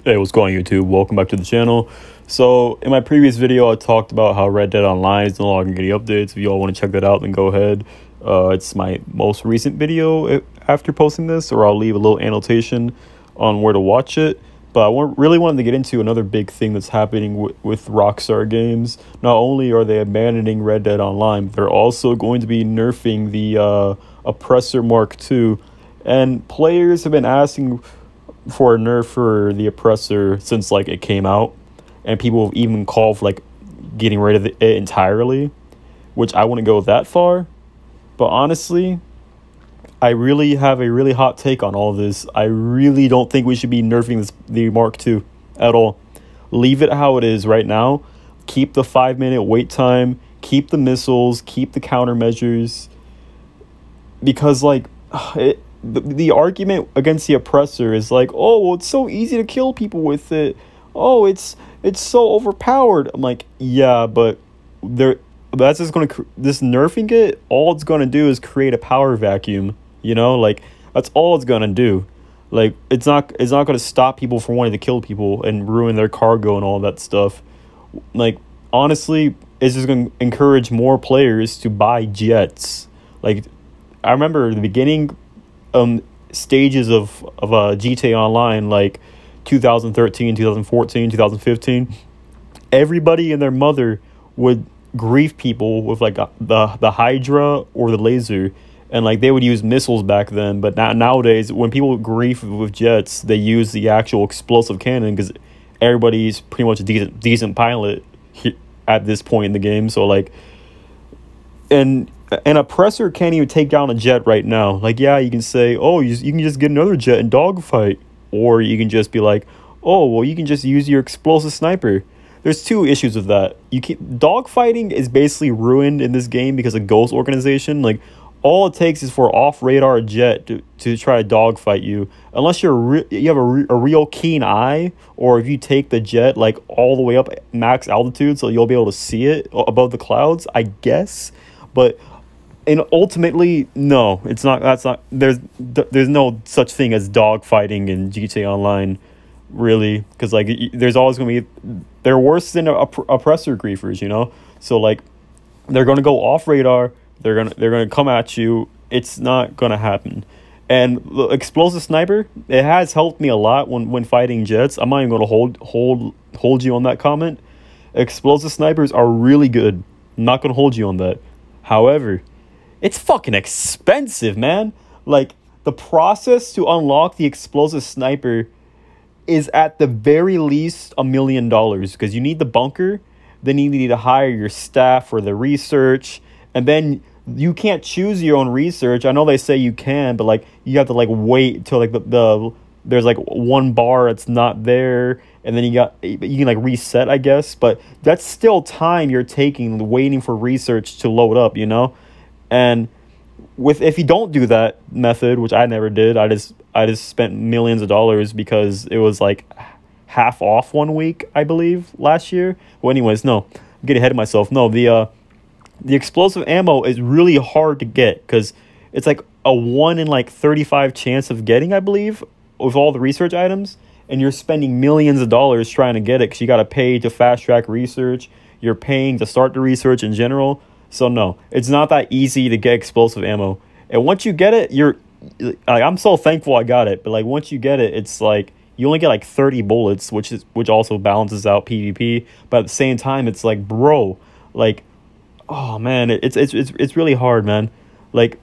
Hey, what's going on, YouTube? Welcome back to the channel. So in my previous video, I talked about how Red Dead Online is no longer getting updates. If you all want to check that out, then go ahead. It's my most recent video after posting this, or I'll leave a little annotation on where to watch it. But I really wanted to get into another big thing that's happening with Rockstar Games. Not only are they abandoning Red Dead Online, but they're also going to be nerfing the Oppressor Mark II. And players have been asking for a nerf for the Oppressor since like it came out, and people have even called for like getting rid of it entirely, which I wouldn't go that far. But honestly, I really have a really hot take on all of this. I really don't think we should be nerfing the Mark II at all. Leave it how it is right now. Keep the 5-minute wait time, keep the missiles, keep the countermeasures, because like the argument against the Oppressor is like, oh, well, it's so easy to kill people with it. Oh, it's so overpowered. I'm like, yeah, but that's just going to, this nerfing it, all it's going to do is create a power vacuum, you know? Like, that's all it's going to do. Like, it's not going to stop people from wanting to kill people and ruin their cargo and all that stuff. Like, honestly, it's just going to encourage more players to buy jets. Like, I remember the beginning stages of GTA Online, like 2013, 2014, 2015, everybody and their mother would grief people with like the Hydra or the laser, and like they would use missiles back then. But nowadays, when people grief with jets, they use the actual explosive cannon, because everybody's pretty much a decent pilot at this point in the game. So like, and an Oppressor can't even take down a jet right now. Like, yeah, you can say, oh, you can just get another jet and dogfight. Or you can just be like, oh, well, you can just use your explosive sniper. There's two issues with that. Dogfighting is basically ruined in this game because of Ghost Organization. Like, all it takes is for off-radar jet to try to dogfight you. Unless you have a real keen eye, or if you take the jet like all the way up max altitude so you'll be able to see it above the clouds, I guess. But and ultimately, no, it's not. That's not. There's no such thing as dogfighting in GTA Online, really, because like there's always gonna be, they're worse than oppressor griefers, you know. So like, they're gonna go off radar. They're gonna come at you. It's not gonna happen. And the explosive sniper, it has helped me a lot when fighting jets. I'm not even gonna hold you on that comment. Explosive snipers are really good. I'm not gonna hold you on that. However, it's fucking expensive, man. Like, the process to unlock the explosive sniper is at the very least $1 million, because you need the bunker, then you need to hire your staff for the research, and then you can't choose your own research. I know they say you can, but like you have to like wait till like there's like one bar that's not there, and then you can like reset, I guess, but that's still time you're taking waiting for research to load up, you know. And if you don't do that method, which I never did, I just spent millions of dollars because it was like half off one week, I believe, last year. Well, anyways, no, I'm getting ahead of myself. No, the explosive ammo is really hard to get because it's like a 1 in like 35 chance of getting, I believe, with all the research items, and you're spending millions of dollars trying to get it because you got to pay to fast track research. You're paying to start the research in general. So no, it's not that easy to get explosive ammo. And once you get it, like, I'm so thankful I got it. But like once you get it, it's like you only get like 30 bullets, which also balances out PvP. But at the same time, it's like, bro, like, oh man, it's really hard, man. Like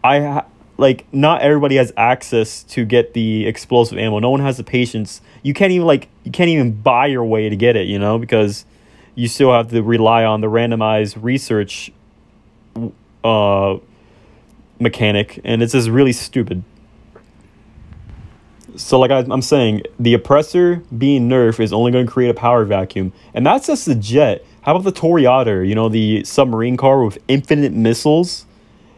not everybody has access to get the explosive ammo. No one has the patience. You can't even buy your way to get it, you know, because you still have to rely on the randomized research mechanic, and it's just really stupid. So like I'm saying, the Oppressor being nerfed is only going to create a power vacuum, and that's just the jet. How about the Toreador, you know, the submarine car with infinite missiles?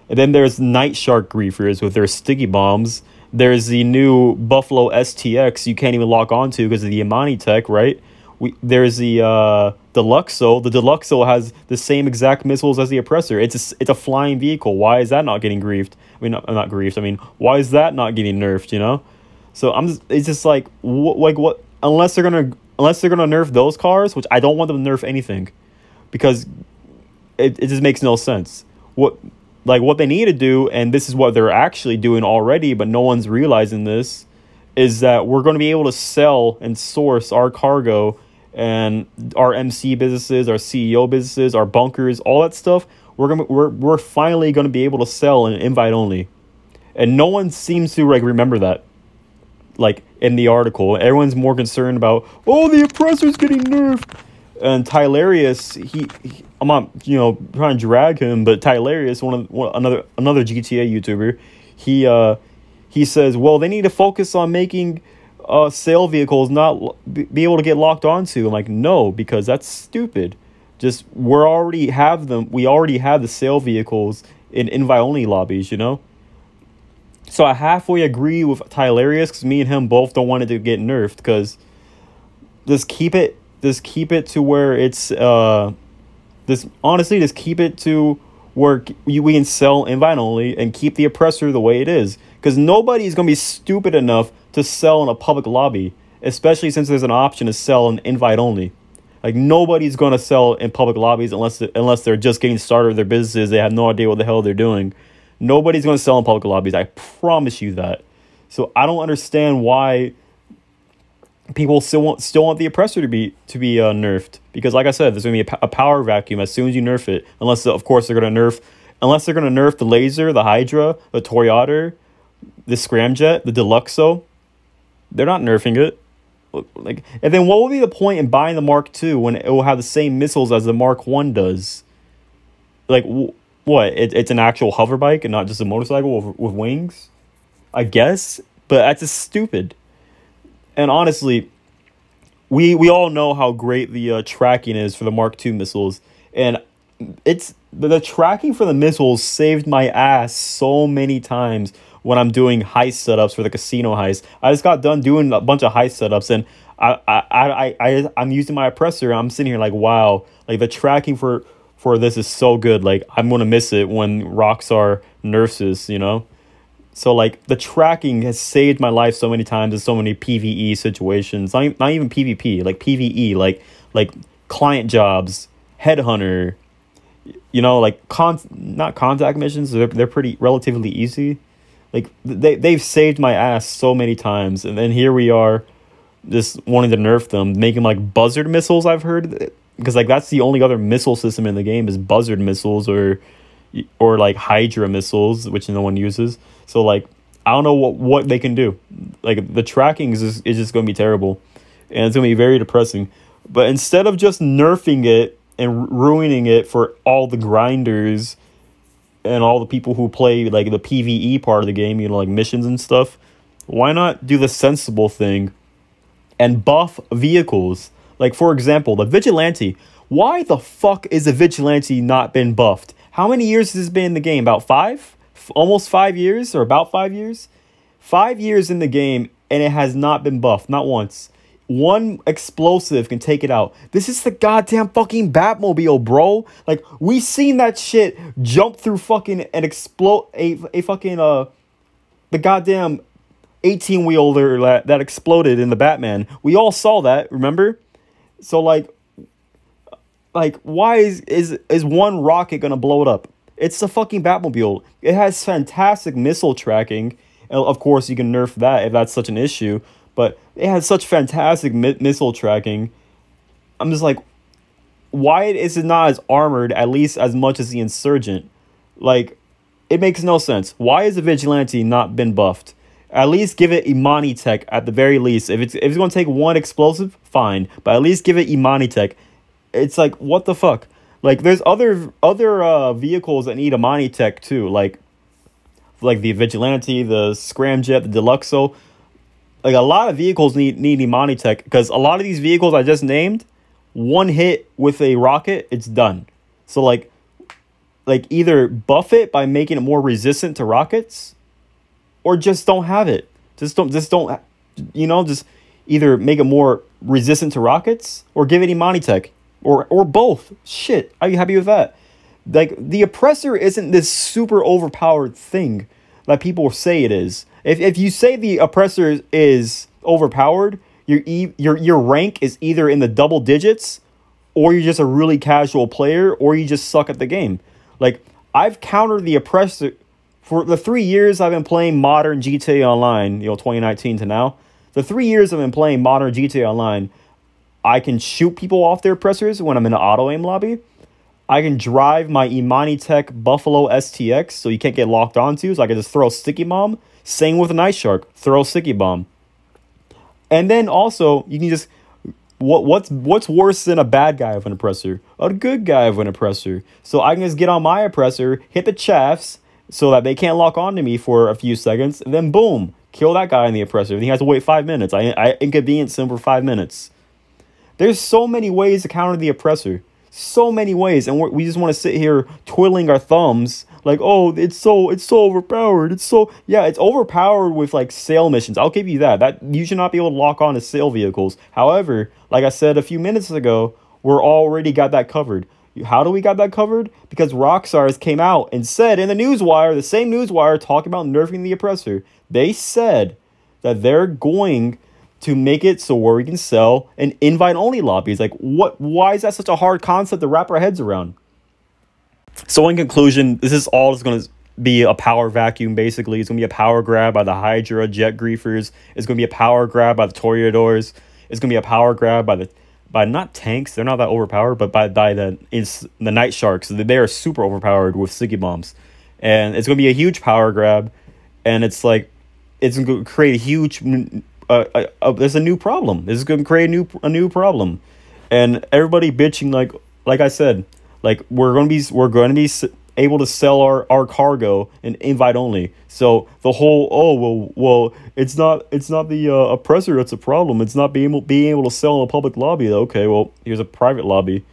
And then there's Night Shark griefers with their sticky bombs. There's the new Buffalo STX you can't even lock onto because of the Imani tech, right? There's the Deluxo. The Deluxo has the same exact missiles as the Oppressor. It's a flying vehicle. Why is that not getting griefed? I mean, not griefed. I mean, why is that not getting nerfed? You know. So it's just like what? unless they're gonna nerf those cars, which I don't want them to nerf anything, because it just makes no sense. What they need to do, and this is what they're actually doing already, but no one's realizing this, is that we're going to be able to sell and source our cargo and our MC businesses, our CEO businesses, our bunkers, all that stuff. We're finally going to be able to sell in invite only, and no one seems to remember that. Like in the article, everyone's more concerned about, oh, the oppressor's getting nerfed. And Tylarius, I'm not, trying to drag him, but Tylarius, another GTA YouTuber, he says, well, they need to focus on making sale vehicles not be able to get locked onto. I'm like, no, because that's stupid. Just we already have the sale vehicles in invite only lobbies, So I halfway agree with Tylarius, because me and him both don't want it to get nerfed, because just keep it to where it's just keep it to where we can sell invite only and keep the oppressor the way it is, because nobody's gonna be stupid enough to sell in a public lobby, especially since there's an option to sell in invite only. Like, nobody's gonna sell in public lobbies unless they're just getting started with their businesses. They have no idea what the hell they're doing. Nobody's gonna sell in public lobbies. I promise you that. So I don't understand why people still want the oppressor to be nerfed, because like I said, there's gonna be a power vacuum as soon as you nerf it, unless of course they're gonna nerf the laser, the Hydra, the Toyota, the Scramjet, the Deluxo. They're not nerfing it. And then what will be the point in buying the Mark II when it will have the same missiles as the Mark I does? Like, what? It's an actual hover bike and not just a motorcycle with wings, I guess. But that's just stupid. And honestly, we all know how great the tracking is for the Mark II missiles, and the tracking for the missiles saved my ass so many times when I'm doing heist setups for the casino heist. I just got done doing a bunch of heist setups, and I'm using my oppressor, and I'm sitting here like, wow, like the tracking for this is so good. Like, I'm gonna miss it when Rockstar nerfs this, So like the tracking has saved my life so many times in so many PvE situations. Not even PvP, like PvE, like client jobs, headhunter, like not contact missions. They're pretty relatively easy. Like they've saved my ass so many times, and then here we are, just wanting to nerf them, making like buzzard missiles. I've heard, because like that's the only other missile system in the game is buzzard missiles or like Hydra missiles, which no one uses. So like I don't know what they can do. Like the tracking is just going to be terrible, and it's going to be very depressing. But instead of just nerfing it and ruining it for all the grinders and all the people who play like the PvE part of the game, like missions and stuff, why not do the sensible thing and buff vehicles? Like, for example, the Vigilante. Why the fuck is the Vigilante not been buffed? How many years has this been in the game? About 5? Almost 5 years, or about 5 years? 5 years in the game, and it has not been buffed, not once. One explosive can take it out. This is the goddamn fucking Batmobile, bro. Like, we seen that shit jump through fucking and explode the goddamn 18-wheeler that exploded in the Batman. We all saw that, remember? So like why is one rocket gonna blow it up? It's the fucking Batmobile. It has fantastic missile tracking. Of course, you can nerf that if that's such an issue. But it has such fantastic missile tracking. I'm just like, why is it not as armored, at least as much as the Insurgent? Like, it makes no sense. Why is the Vigilante not been buffed? At least give it Imani Tech at the very least. If it's going to take one explosive, fine. But at least give it Imani Tech. It's like, what the fuck? Like, there's other vehicles that need Imani Tech too. Like the Vigilante, the Scramjet, the Deluxo. Like, a lot of vehicles need Imani Tech, because a lot of these vehicles I just named, one hit with a rocket, it's done. So like either buff it by making it more resistant to rockets, or just don't have it. Just either make it more resistant to rockets, or give it Imani Tech, or both. Shit, are you happy with that? Like, the oppressor isn't this super overpowered thing that people say it is. If you say the oppressor is overpowered, your rank is either in the double digits, or you're just a really casual player, or you just suck at the game. Like, I've countered the oppressor for the 3 years I've been playing modern GTA Online, 2019 to now. The 3 years I've been playing modern GTA Online, I can shoot people off their oppressors when I'm in an auto-aim lobby. I can drive my Imani Tech Buffalo STX so you can't get locked onto, so I can just throw a sticky bomb. Same with a Night Shark, throw a sticky bomb. And then also, you can just... What's worse than a bad guy of an oppressor? A good guy of an oppressor. So I can just get on my oppressor, hit the chaffs, so that they can't lock onto me for a few seconds, and then boom, kill that guy in the oppressor. And he has to wait 5 minutes. I inconvenience him for 5 minutes. There's so many ways to counter the oppressor. So many ways, and we just want to sit here twiddling our thumbs like, oh, it's so overpowered. It's overpowered with like sale missions. I'll give you that you should not be able to lock on to sale vehicles. However, like I said a few minutes ago, we're already got that covered. How do we got that covered? Because Rockstars came out and said in the newswire, the same newswire talking about nerfing the oppressor, they said that they're going to make it so where we can sell an invite-only lobbies. Like, why is that such a hard concept to wrap our heads around? So in conclusion, this is all just going to be a power vacuum, basically. It's going to be a power grab by the Hydra jet griefers. It's going to be a power grab by the Toreadors. It's going to be a power grab by not tanks. They're not that overpowered, but by the Night Sharks. They are super overpowered with sticky bombs. And it's going to be a huge power grab. And it's like, it's going to create a huge... there's a new problem. This is going to create a new problem, and everybody bitching like I said, like we're going to be able to sell our cargo in invite only. So the whole well it's not the oppressor that's a problem. It's not being able to sell in a public lobby. Okay, well here's a private lobby.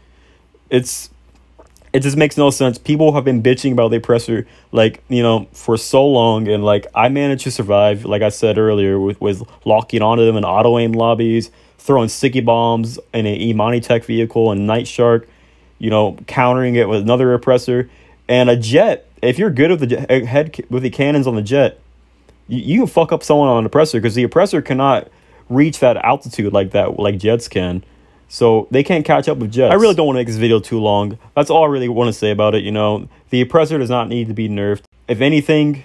It just makes no sense. People have been bitching about the oppressor, for so long. And, I managed to survive, like I said earlier, with locking onto them in auto-aim lobbies, throwing sticky bombs in an Imani Tech vehicle and Night Shark, countering it with another oppressor. And a jet, if you're good with the cannons on the jet, you can fuck up someone on an oppressor, because the oppressor cannot reach that altitude like jets can. So they can't catch up with jets. I really don't want to make this video too long. That's all I really want to say about it. The oppressor does not need to be nerfed. If anything,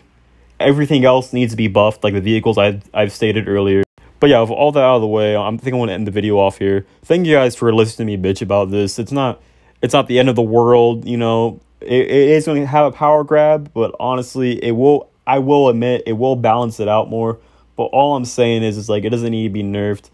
everything else needs to be buffed, like the vehicles I've stated earlier. But yeah, with all that out of the way, I think I want to end the video off here. Thank you guys for listening to me bitch about this. It's not the end of the world. It is going to have a power grab, but honestly, I will admit it will balance it out more. But all I'm saying is it doesn't need to be nerfed.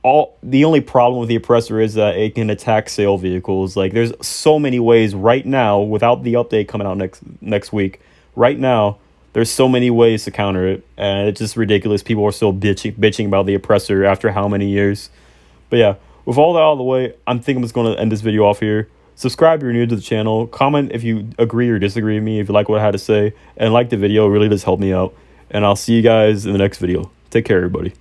The only problem with the oppressor is that it can attack sale vehicles. There's so many ways right now, without the update coming out next week. Right now, there's so many ways to counter it, and it's just ridiculous. People are still bitching about the oppressor after how many years. But yeah, with all that out of the way, I'm just going to end this video off here. Subscribe if you're new to the channel. Comment if you agree or disagree with me, if you like what I had to say, and like the video. It really does help me out. And I'll see you guys in the next video. Take care, everybody.